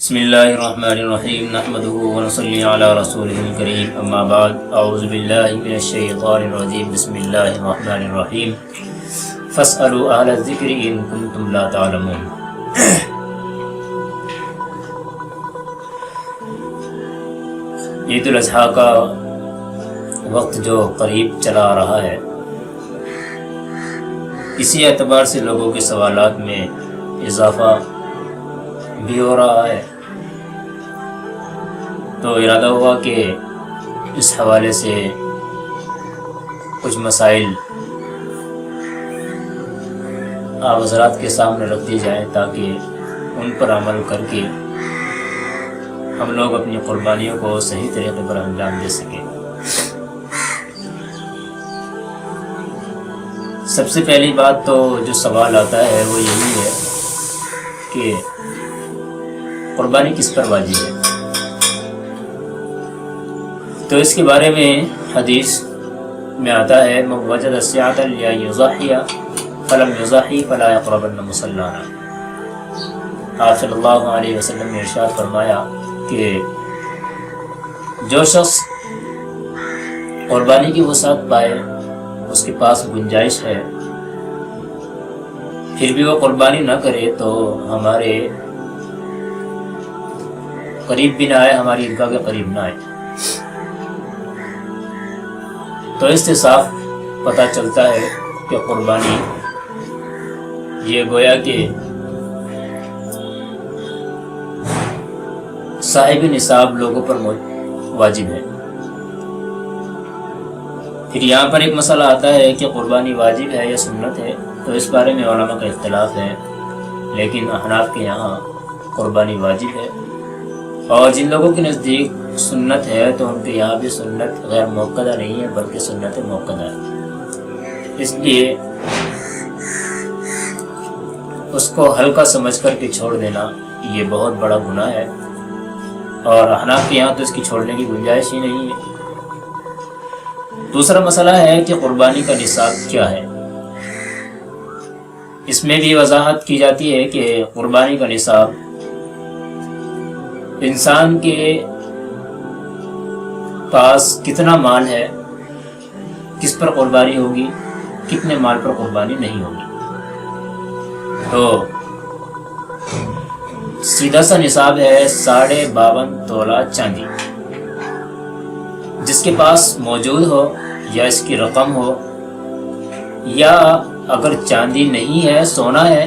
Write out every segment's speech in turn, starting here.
بسم اللہ الرحمن الرحیم نحمده ونصلی علی رسولہ الکریم اما بعد اعوذ باللہ من الشیطان الرجیم بسم اللہ الرحمن الرحیم فاسألوا اہل الذکر ان کنتم لا تعلمون۔ عید الاضحیٰ کا وقت جو قریب چلا آ رہا ہے، اسی اعتبار سے لوگوں کے سوالات میں اضافہ بھی ہو رہا ہے، تو ارادہ ہوا کہ اس حوالے سے کچھ مسائل آپ حضرات کے سامنے رکھ دی جائیں تاکہ ان پر عمل کر کے ہم لوگ اپنی قربانیوں کو صحیح طریقے پر انجام دے سکیں۔ سب سے پہلی بات تو جو سوال آتا ہے وہ یہی ہے کہ قربانی کس پر واجب ہے؟ تو اس کے بارے میں حدیث میں آتا ہے من وجد السعة ليضحي فلم يضحي فلا يقربن مصلانا۔ آپ صلی اللہ علیہ وسلم نے ارشاد فرمایا کہ جو شخص قربانی کی وسعت پائے، اس کے پاس گنجائش ہے، پھر بھی وہ قربانی نہ کرے تو ہمارے قریب بھی نہ آئے، ہماری عیدگاہ کے قریب نہ آئے۔ تو اس سے صاف پتہ چلتا ہے کہ قربانی یہ گویا کہ صاحب نصاب لوگوں پر واجب ہے۔ پھر یہاں پر ایک مسئلہ آتا ہے کہ قربانی واجب ہے یا سنت ہے، تو اس بارے میں علماء کا اختلاف ہے، لیکن احناف کے یہاں قربانی واجب ہے، اور جن لوگوں کے نزدیک سنت ہے تو ان کے یہاں بھی سنت غیر موقدہ نہیں ہے بلکہ سنت موقدہ ہے۔ اس لیے اس کو ہلکا سمجھ کر کے چھوڑ دینا یہ بہت بڑا گناہ ہے، اور احناف کے یہاں تو اس کی چھوڑنے کی گنجائش ہی نہیں ہے۔ دوسرا مسئلہ ہے کہ قربانی کا نصاب کیا ہے۔ اس میں بھی وضاحت کی جاتی ہے کہ قربانی کا نصاب انسان کے پاس کتنا مال ہے، کس پر قربانی ہوگی، کتنے مال پر قربانی نہیں ہوگی۔ تو سیدھا سا نصاب ہے 52.5 تولہ چاندی۔ جس کے پاس موجود ہو یا اس کی رقم ہو، یا اگر چاندی نہیں ہے، سونا ہے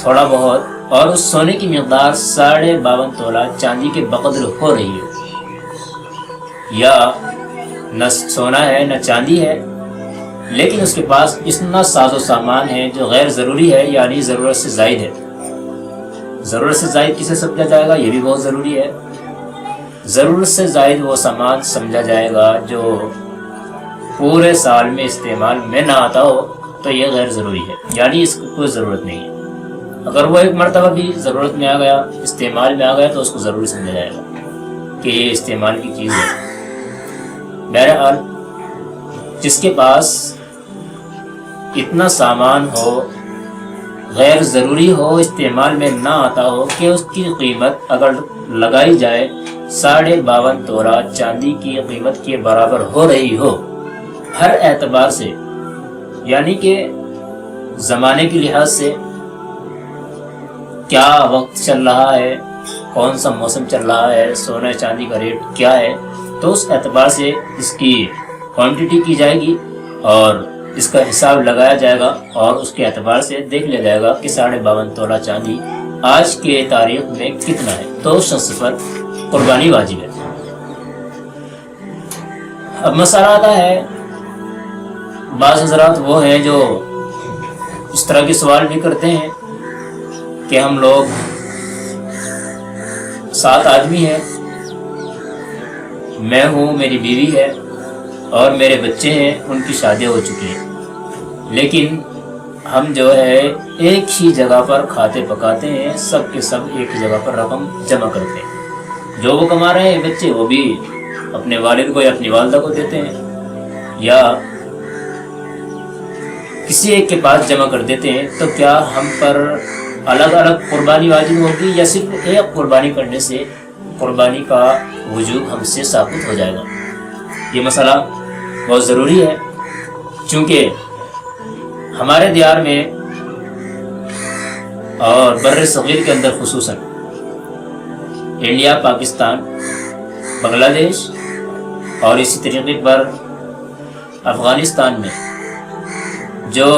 تھوڑا بہت، اور اس سونے کی مقدار 52.5 تولہ چاندی کے بقدر ہو رہی ہو، یا نہ سونا ہے نہ چاندی ہے لیکن اس کے پاس اتنا ساز و سامان ہے جو غیر ضروری ہے، یعنی ضرورت سے زائد ہے۔ ضرورت سے زائد کسے سمجھا جائے گا، یہ بھی بہت ضروری ہے۔ ضرورت سے زائد وہ سامان سمجھا جائے گا جو پورے سال میں استعمال میں نہ آتا ہو، تو یہ غیر ضروری ہے، یعنی اس کو کوئی ضرورت نہیں ہے۔ اگر وہ ایک مرتبہ بھی ضرورت میں آ گیا، استعمال میں آ گیا، تو اس کو ضروری سمجھا جائے گا کہ یہ استعمال کی چیز ہے۔ بہرحال جس کے پاس اتنا سامان ہو، غیر ضروری ہو، استعمال میں نہ آتا ہو، کہ اس کی قیمت اگر لگائی جائے 52.5 تولہ چاندی کی قیمت کے برابر ہو رہی ہو ہر اعتبار سے، یعنی کہ زمانے کے لحاظ سے، کیا وقت چل رہا ہے، کون سا موسم چل رہا ہے، سونا چاندی کا ریٹ کیا ہے، تو اس اعتبار سے اس کی کوانٹٹی کی جائے گی اور اس کا حساب لگایا جائے گا، اور اس کے اعتبار سے دیکھ لیا جائے گا کہ 52.5 تولہ چاندی آج کے تاریخ میں کتنا ہے، تو اس شخص پر قربانی واجب ہے۔ اب مسئلہ آتا ہے، بعض حضرات وہ ہیں جو اس طرح کے سوال بھی کرتے ہیں کہ ہم لوگ 7 آدمی ہیں، میں ہوں، میری بیوی ہے اور میرے بچے ہیں، ان کی شادیاں ہو چکی ہیں، لیکن ہم جو ہے ایک ہی جگہ پر کھاتے پکاتے ہیں، سب کے سب ایک ہی جگہ پر رقم جمع کرتے ہیں، جو وہ کما رہے ہیں بچے وہ بھی اپنے والد کو یا اپنی والدہ کو دیتے ہیں، یا کسی ایک کے پاس جمع کر دیتے ہیں، تو کیا ہم پر الگ الگ قربانی واجب ہوگی یا صرف ایک قربانی کرنے سے قربانی کا وجوب ہم سے ثابت ہو جائے گا؟ یہ مسئلہ بہت ضروری ہے، چونکہ ہمارے دیار میں اور بر صغیر کے اندر خصوصاً انڈیا، پاکستان، بنگلہ دیش اور اسی طریقے پر افغانستان میں جو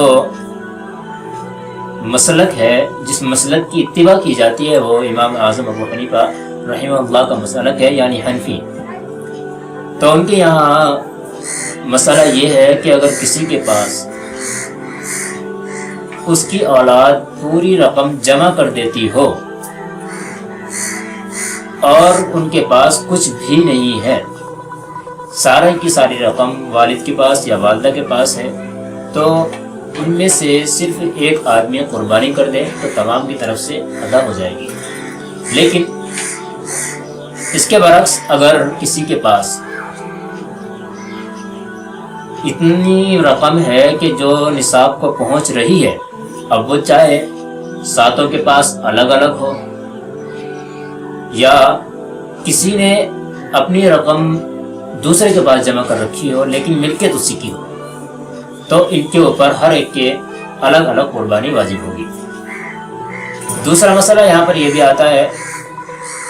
مسلک ہے، جس مسلک کی اتباع کی جاتی ہے، وہ امام اعظم ابو حنیفہ رحمہ اللہ کا مسلک ہے، یعنی حنفی۔ تو ان کے یہاں مسئلہ یہ ہے کہ اگر کسی کے پاس اس کی اولاد پوری رقم جمع کر دیتی ہو اور ان کے پاس کچھ بھی نہیں ہے، سارے کی ساری رقم والد کے پاس یا والدہ کے پاس ہے، تو ان میں سے صرف ایک آدمی قربانی کر دے تو تمام کی طرف سے ادا ہو جائے گی۔ لیکن اس کے برعکس اگر کسی کے پاس اتنی رقم ہے کہ جو نصاب کو پہنچ رہی ہے، اب وہ چاہے ساتوں کے پاس الگ الگ ہو یا کسی نے اپنی رقم دوسرے کے پاس جمع کر رکھی ہو لیکن ملکیت اسی کی ہو، تو ان کے اوپر ہر ایک کے الگ الگ قربانی واجب ہوگی۔ دوسرا مسئلہ یہاں پر یہ بھی آتا ہے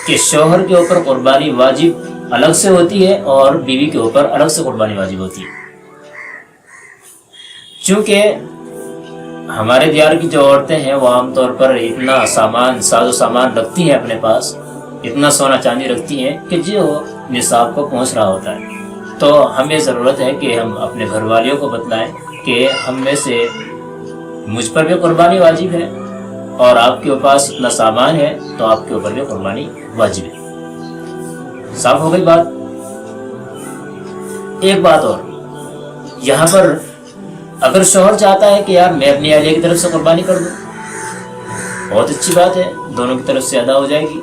کہ شوہر کے اوپر قربانی واجب الگ سے ہوتی ہے اور بیوی کے اوپر الگ سے قربانی واجب ہوتی ہے، چونکہ ہمارے دیار کی جو عورتیں ہیں وہ عام طور پر اتنا ساز و سامان رکھتی ہیں اپنے پاس، اتنا سونا چاندی رکھتی ہیں کہ جو نصاب کو پہنچ رہا ہوتا ہے، تو ہمیں ضرورت ہے کہ ہم اپنے گھر والیوں کو بتلائیں کہ ہم میں سے مجھ پر بھی قربانی واجب ہے اور آپ کے پاس اتنا سامان ہے تو آپ کے اوپر بھی قربانی واجب ہے۔ صاف ہو گئی بات؟ ایک بات اور، یہاں پر اگر شوہر چاہتا ہے کہ یار میں اپنی اہلیہ کی طرف سے قربانی کر دوں، بہت اچھی بات ہے، دونوں کی طرف سے ادا ہو جائے گی،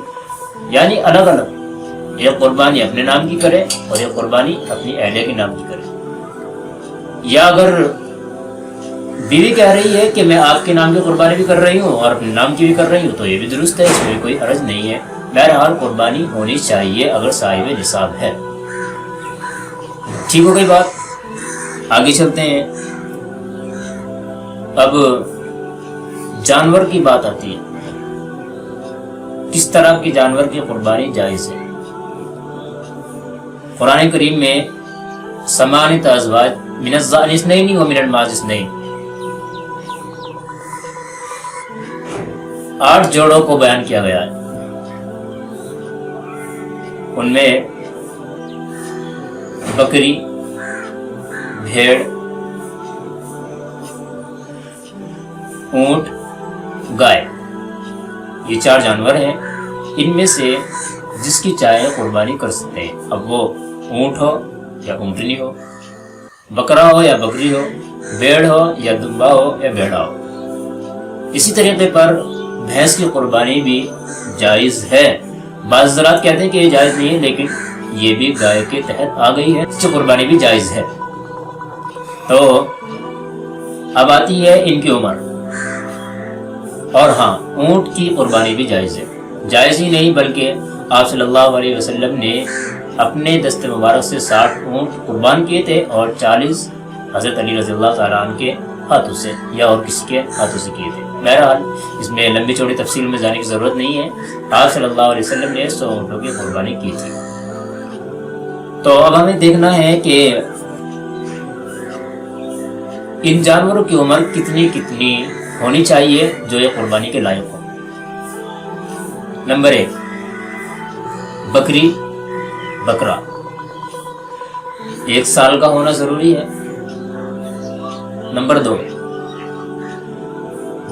یعنی الگ الگ ایک قربانی اپنے نام کی کرے اور ایک قربانی اپنی اہلیہ کے نام کی کرے۔ یا اگر بیوی کہہ رہی ہے کہ میں آپ کے نام کی قربانی بھی کر رہی ہوں اور اپنے نام کی بھی کر رہی ہوں، تو یہ بھی درست ہے، اس میں کوئی حرج نہیں ہے، بہرحال قربانی ہونی چاہیے اگر صاحب نصاب ہے۔ ٹھیک ہو گئی بات؟ آگے چلتے ہیں۔ اب جانور کی بات آتی ہے، کس طرح کی جانور کی قربانی جائز ہے؟ قرآن کریم میں ثمانیۃ ازواج من الضأن اثنین ومن المعز اثنین، 8 جوڑوں کو بیان کیا گیا ہے۔ ان میں بکری، بھیڑ، اونٹ، گائے، یہ 4 جانور ہیں۔ ان میں سے جس کی چاہے قربانی کر سکتے ہیں، اب وہ اونٹ ہو یا اونٹنی ہو، بکرا ہو یا بکری ہو، بھیڑ ہو یا دمبا ہو یا بھیڑا ہو۔ اسی طریقے پر بھینس کی قربانی بھی جائز ہے۔ بعض حضرات کہتے ہیں کہ یہ جائز نہیں ہے، لیکن یہ بھی گائے کے تحت آ گئی ہے، اس کی قربانی بھی جائز ہے۔ تو اب آتی ہے ان کی عمر، اور ہاں اونٹ کی قربانی بھی جائز ہے۔ جائز ہی نہیں بلکہ آپ صلی اللہ علیہ وسلم نے اپنے دست مبارک سے 60 اونٹ قربان کیے تھے اور 40 حضرت علی رضی اللہ تعالیٰ عنہ کے ہاتھوں سے یا اور کسی کے ہاتھوں سے کیے تھے۔ بہرحال اس میں لمبی چوڑی تفصیل میں جانے کی ضرورت نہیں ہے، آپ صلی اللہ علیہ وسلم نے 100 اونٹوں کی قربانی کی تھی۔ تو اب ہمیں دیکھنا ہے کہ ان جانوروں کی عمر کتنی ہونی چاہیے جو یہ قربانی کے لائق ہو۔ نمبر 1، بکری، بکرا 1 سال کا ہونا ضروری ہے۔ نمبر 2،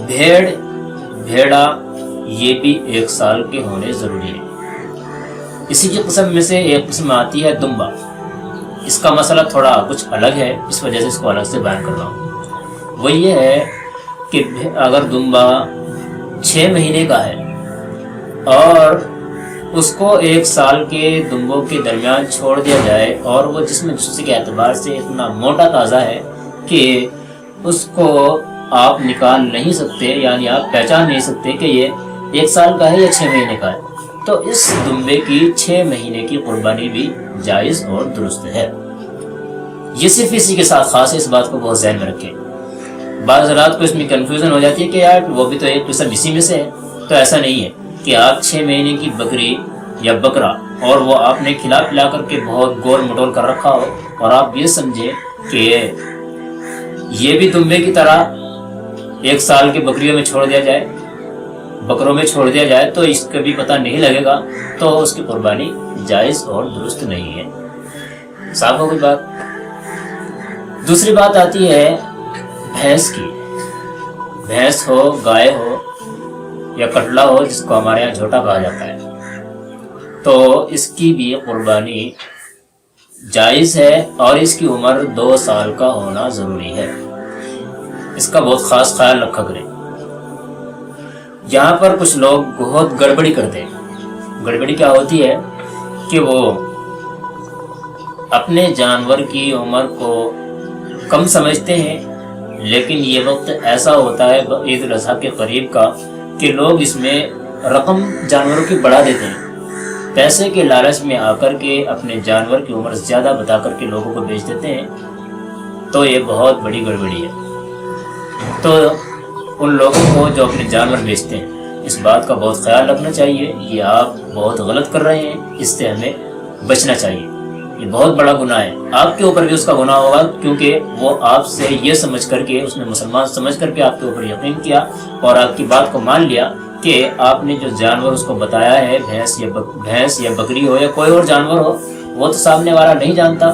بھیڑ، بھیڑا، یہ بھی 1 سال کے ہونے ضروری ہے۔ اسی کی قسم میں سے ایک قسم آتی ہے دمبا۔ اس کا مسئلہ تھوڑا کچھ الگ ہے، اس وجہ سے اس کو الگ سے بیان کر رہا ہوں۔ وہ یہ ہے کہ اگر دمبا 6 مہینے کا ہے اور اس کو 1 سال کے دمبوں کے درمیان چھوڑ دیا جائے اور وہ جسم کے اعتبار سے اتنا موٹا تازہ ہے کہ اس کو آپ نکال نہیں سکتے، یعنی آپ پہچان نہیں سکتے کہ یہ 1 سال کا ہے یا 6 مہینے کا ہے، تو اس دمبے کی 6 مہینے کی قربانی بھی جائز اور درست ہے۔ یہ صرف اسی کے ساتھ خاص ہے، اس بات کو بہت ذہن میں رکھیں۔ بعض حضرات کو اس میں کنفیوژن ہو جاتی ہے کہ یار وہ بھی تو ایک قسم اسی میں سے ہے، تو ایسا نہیں ہے کہ آپ 6 مہینے کی بکری یا بکرا اور وہ آپ نے کھلا پلا کر کے بہت گول مٹول کر رکھا ہو اور آپ یہ سمجھیں کہ یہ بھی دمبے کی طرح 1 سال کے بکریوں میں چھوڑ دیا جائے، بکروں میں چھوڑ دیا جائے تو اس کا بھی پتہ نہیں لگے گا، تو اس کی قربانی جائز اور درست نہیں ہے۔ صاف ہو گئی بات۔ دوسری بات آتی ہے بھینس کی۔ بھینس ہو، گائے ہو یا کٹلا ہو، جس کو ہمارے یہاں جھوٹا کہا جاتا ہے، تو اس کی بھی قربانی جائز ہے اور اس کی عمر 2 سال کا ہونا ضروری ہے۔ اس کا بہت خاص خیال رکھا کریں۔ یہاں پر کچھ لوگ بہت گڑبڑی کرتے ہیں۔ گڑبڑی کیا ہوتی ہے کہ وہ اپنے جانور کی عمر کو کم سمجھتے ہیں، لیکن یہ وقت ایسا ہوتا ہے عید الاضحیٰ کے قریب کا کہ لوگ اس میں رقم جانوروں کی بڑھا دیتے ہیں، پیسے کے لالچ میں آ کر کے اپنے جانور کی عمر زیادہ بتا کر کے لوگوں کو بیچ دیتے ہیں، تو یہ بہت بڑی گڑبڑی ہے۔ تو ان لوگوں کو جو اپنے جانور بیچتے ہیں اس بات کا بہت خیال رکھنا چاہیے، یہ آپ بہت غلط کر رہے ہیں، اس سے ہمیں بچنا چاہیے۔ یہ بہت بڑا گناہ ہے، آپ کے اوپر بھی اس کا گناہ ہوگا، کیونکہ وہ آپ سے یہ سمجھ کر کے، اس نے مسلمان سمجھ کر کے آپ کے اوپر یقین کیا اور آپ کی بات کو مان لیا کہ آپ نے جو جانور اس کو بتایا ہے، بھینس یا بکری ہو یا کوئی اور جانور ہو، وہ تو سامنے والا نہیں جانتا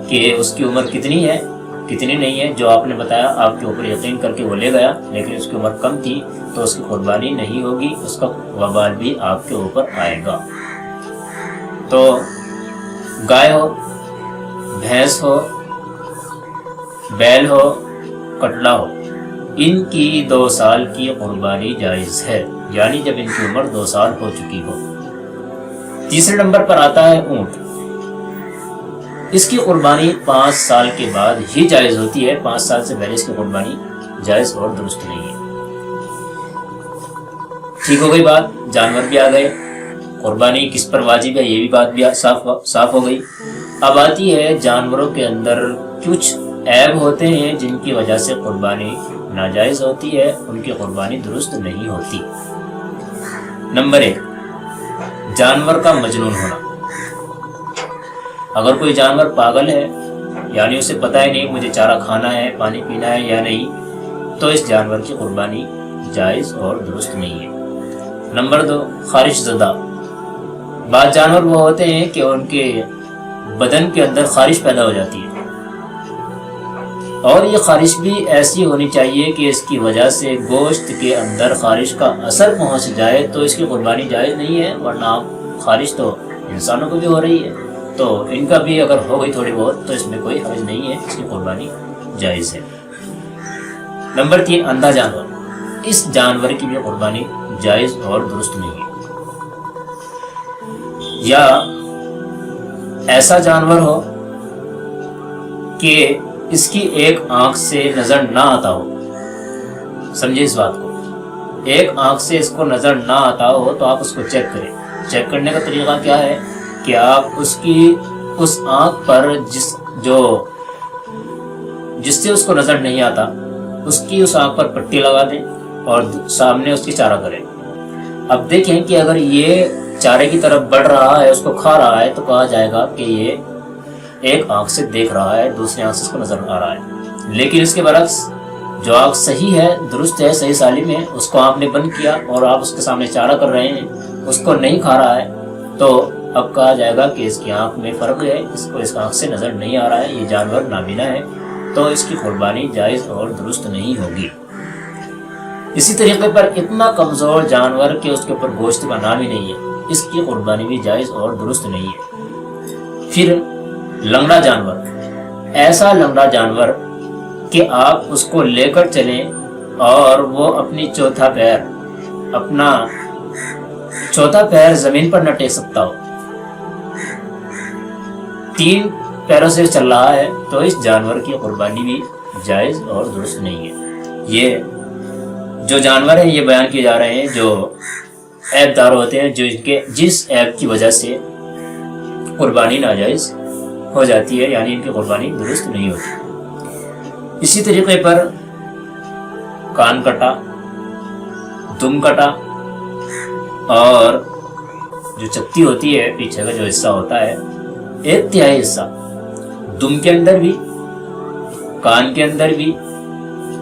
کہ اس کی عمر کتنی ہے کتنی نہیں ہے۔ جو آپ نے بتایا، آپ کے اوپر یقین کر کے وہ لے گیا، لیکن اس کی عمر کم تھی، تو اس کی قربانی نہیں ہوگی، اس کا وبال بھی آپ کے اوپر آئے گا۔ تو گائے ہو، بھینس ہو، بیل ہو، کٹلا ہو، ان کی 2 سال کی قربانی جائز ہے، یعنی جب ان کی عمر 2 سال ہو چکی ہو۔ تیسرے نمبر پر آتا ہے اونٹ۔ اس کی قربانی 5 سال کے بعد ہی جائز ہوتی ہے، 5 سال سے پہلے اس کی قربانی جائز اور درست نہیں ہے۔ ٹھیک ہو گئی بات، جانور بھی آ گئے، قربانی کس پر واجب ہے یہ بھی بات بھی صاف ہو گئی۔ اب آتی ہے جانوروں کے اندر کچھ عیب ہوتے ہیں جن کی وجہ سے قربانی ناجائز ہوتی ہے، ان کی قربانی درست نہیں ہوتی۔ نمبر 1، جانور کا مجنون ہونا۔ اگر کوئی جانور پاگل ہے، یعنی اسے پتہ ہی نہیں مجھے چارہ کھانا ہے، پانی پینا ہے یا نہیں، تو اس جانور کی قربانی جائز اور درست نہیں ہے۔ نمبر 2، خارش زدہ۔ بعض جانور وہ ہوتے ہیں کہ ان کے بدن کے اندر خارش پیدا ہو جاتی ہے، اور یہ خارش بھی ایسی ہونی چاہیے کہ اس کی وجہ سے گوشت کے اندر خارش کا اثر پہنچ جائے، تو اس کی قربانی جائز نہیں ہے، ورنہ خارش تو انسانوں کو بھی ہو رہی ہے، تو ان کا بھی اگر ہو گئی تھوڑی بہت تو اس میں کوئی حرج نہیں ہے، اس کی قربانی جائز ہے۔ نمبر 3، اندھا جانور۔ اس جانور کی بھی قربانی جائز اور درست نہیں ہے۔ یا ایسا جانور ہو کہ اس کی ایک آنکھ سے نظر نہ آتا ہو، سمجھے اس بات کو، ایک آنکھ سے اس کو نظر نہ آتا ہو تو آپ اس کو چیک کریں۔ چیک کرنے کا طریقہ کیا ہے کہ آپ اس آنکھ پر جس سے اس کو نظر نہیں آتا، اس آنکھ پر پٹی لگا دیں اور سامنے اس کی چارہ کریں۔ اب دیکھیں کہ اگر یہ چارے کی طرف بڑھ رہا ہے، اس کو کھا رہا ہے، تو کہا جائے گا کہ یہ ایک آنکھ سے دیکھ رہا ہے، دوسری آنکھ سے اس کو نظر آ رہا ہے۔ لیکن اس کے برعکس جو آنکھ صحیح ہے، درست ہے، صحیح سالم ہے، اس کو آپ نے بند کیا اور آپ اس کے سامنے چارہ کر رہے ہیں، اس کو نہیں کھا رہا ہے، تو اب کہا جائے گا کہ اس کی آنکھ میں فرق ہے، اس کو اس آنکھ سے نظر نہیں آ رہا ہے، یہ جانور نابینا ہے، تو اس کی قربانی جائز اور درست نہیں ہوگی۔ اسی طریقے پر اتنا کمزور جانور کہ اس کے اوپر گوشت کا نام ہی نہیں ہے، اس کی قربانی بھی جائز اور درست نہیں ہے۔ پھر لنگڑا جانور، ایسا لنگڑا جانور کہ آپ اس کو لے کر چلیں اور وہ اپنا چوتھا پیر زمین پر نہ ٹیک سکتا ہو، 3 پیروں سے چل رہا ہے، تو اس جانور کی قربانی بھی جائز اور درست نہیں ہے۔ یہ جو جانور ہیں یہ بیان کیے جا رہے ہیں جو عیب دار ہوتے ہیں، جو جس عیب کی وجہ سے قربانی ناجائز ہو جاتی ہے، یعنی ان کی قربانی درست نہیں ہوتی۔ اسی طریقے پر کان کٹا، دم کٹا، اور جو چکتی ہوتی ہے پیچھے کا جو حصہ ہوتا ہے، 1/3 حصہ دم کے اندر بھی، کان کے اندر بھی،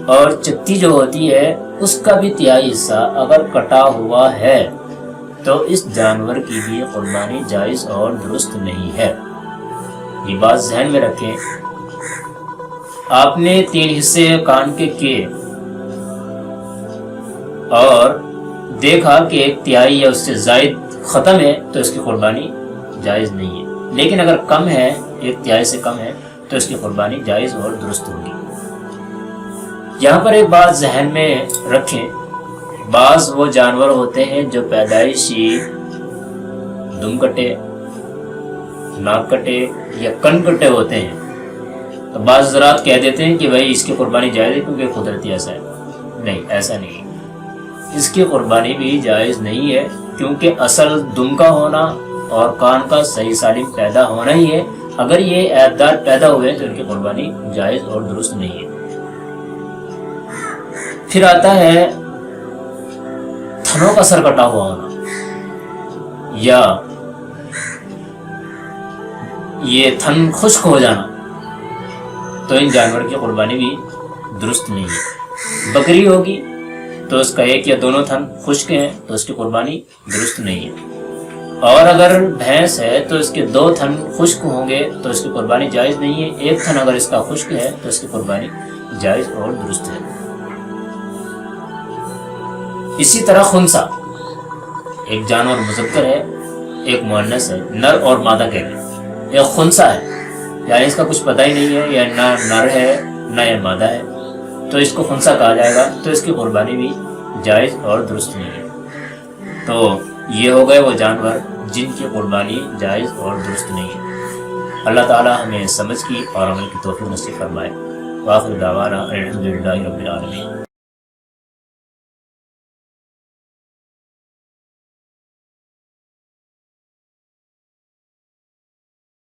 اور چکتی جو ہوتی ہے اس کا بھی 1/3 حصہ اگر کٹا ہوا ہے تو اس جانور کی بھی قربانی جائز اور درست نہیں ہے۔ یہ بات ذہن میں رکھیں۔ آپ نے 3 حصے کان کے کیے اور دیکھا کہ 1/3 یا اس سے زائد ختم ہے تو اس کی قربانی جائز نہیں ہے، لیکن اگر کم ہے، 1/3 سے کم ہے، تو اس کی قربانی جائز اور درست ہوگی۔ یہاں پر ایک بات ذہن میں رکھیں، بعض وہ جانور ہوتے ہیں جو پیدائشی دم کٹے، ناک کٹے یا کن کٹے ہوتے ہیں، تو بعض حضرات کہہ دیتے ہیں کہ بھائی اس کی قربانی جائز ہے کیونکہ قدرتی ایسا ہے۔ نہیں، ایسا نہیں، اس کی قربانی بھی جائز نہیں ہے، کیونکہ اصل دم کا ہونا اور کان کا صحیح سالم پیدا ہونا ہی ہے۔ اگر یہ عیب دار پیدا ہوئے تو ان کی قربانی جائز اور درست نہیں ہے۔ پھر آتا ہے تھنوں کا سر کٹا ہوا ہونا، یا یہ تھن خشک ہو جانا، تو ان جانور کی قربانی بھی درست نہیں ہے۔ بکری ہوگی تو اس کا 1 یا دونوں تھن خشک ہیں تو اس کی قربانی درست نہیں ہے، اور اگر بھینس ہے تو اس کے 2 تھن خشک ہوں گے تو اس کی قربانی جائز نہیں ہے، 1 تھن اگر اس کا خشک ہے تو اس کی قربانی جائز اور درست ہے۔ اسی طرح خنثی، ایک جانور مذکر ہے، ایک مؤنث ہے، نر اور مادہ کہتے ہیں۔ ایک خنثی ہے، یعنی اس کا کچھ پتہ ہی نہیں ہے، یا نہ نر ہے نہ یہ مادہ ہے، تو اس کو خنثی کہا جائے گا، تو اس کی قربانی بھی جائز اور درست نہیں ہے۔ تو یہ ہو گئے وہ جانور جن کی قربانی جائز اور درست نہیں ہے۔ اللہ تعالی ہمیں سمجھ کی اور عمل کی توفیق نصیب فرمائے۔ وآخر دعوانا الحمدللہ رب العالمین۔